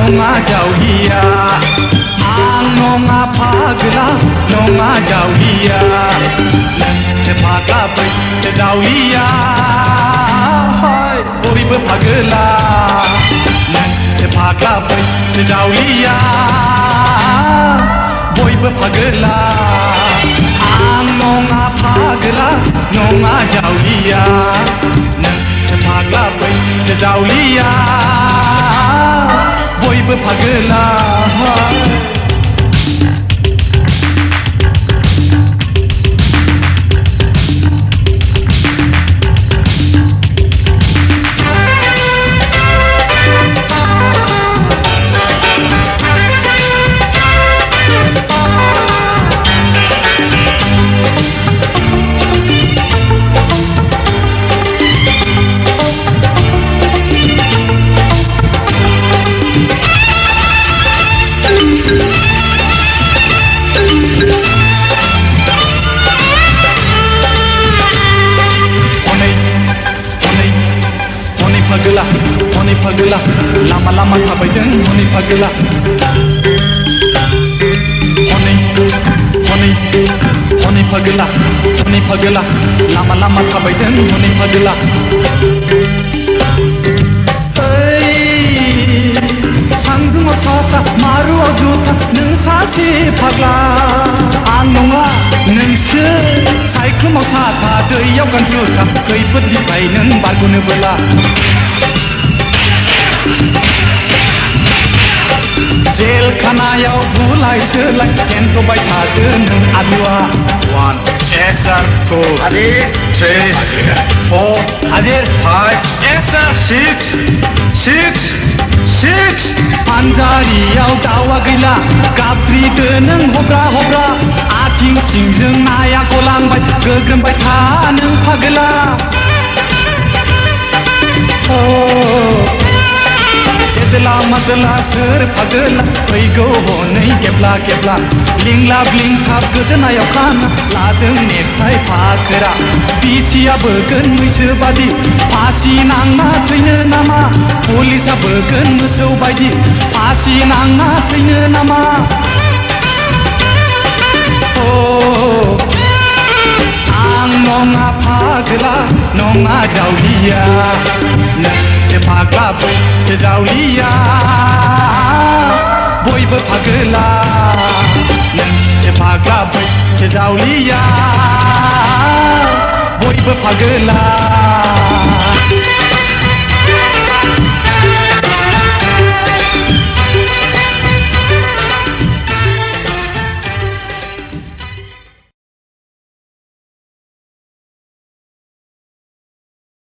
नङा जावलिया आं नङा फाग्ला नङा जावलिया नोंसो फाग्ला बैसो जावलिया बयबो फागोला नोंसो फाग्ला बैसो जावलिया बयबो फागोला आं नङा फाग्ला नङा जावलिया नोंसो फाग्ला बैसो जावलिया बयबो फागोला हनै फागोला लामा लामा थाबायदों हनै फागोला हनै फागोला लामा लामा थाबायदों हनै फागोला सान्दुङाव साथा मारुआव जुथा नों सासे फाग्ला आं नङा नोंसो सायख्लुमाव साथा दैयाव गान जुथा खैफोदनिफ्राय नों बारग'नोबोला जेल खानायाव बुलाय सोलाय केन्थ'बाय थादो नों आलुआ 1 yes sir 2 हाजिर 3 4 हाजिर 5 yes sir 6 फानजारियाव दावा गैला गाबज्रिदो नों हब्रा हब्रा आथिं सिंजों नाया गलांबाय गोग्रोमबाय था नों फागोला गेदला मादला सोर फागोला फैगौ हनै गेब्ला गेब्ला लिंलाब लिंथाब गोदोनायाव खाना लादों नेथाय फाखोरा बिसिया बोगोन मैसो बादि फासि नांना थैनो नामा पुलिसा बोगोन मोसौ बायदि फासि नांना थैनो नामा आं नङा फागोला नङा जावलिया नोंसो फाग्ला बैसो जावलिया बयबो फागोला नोंसो फाग्ला बैसो जावलिया बयबो फागोला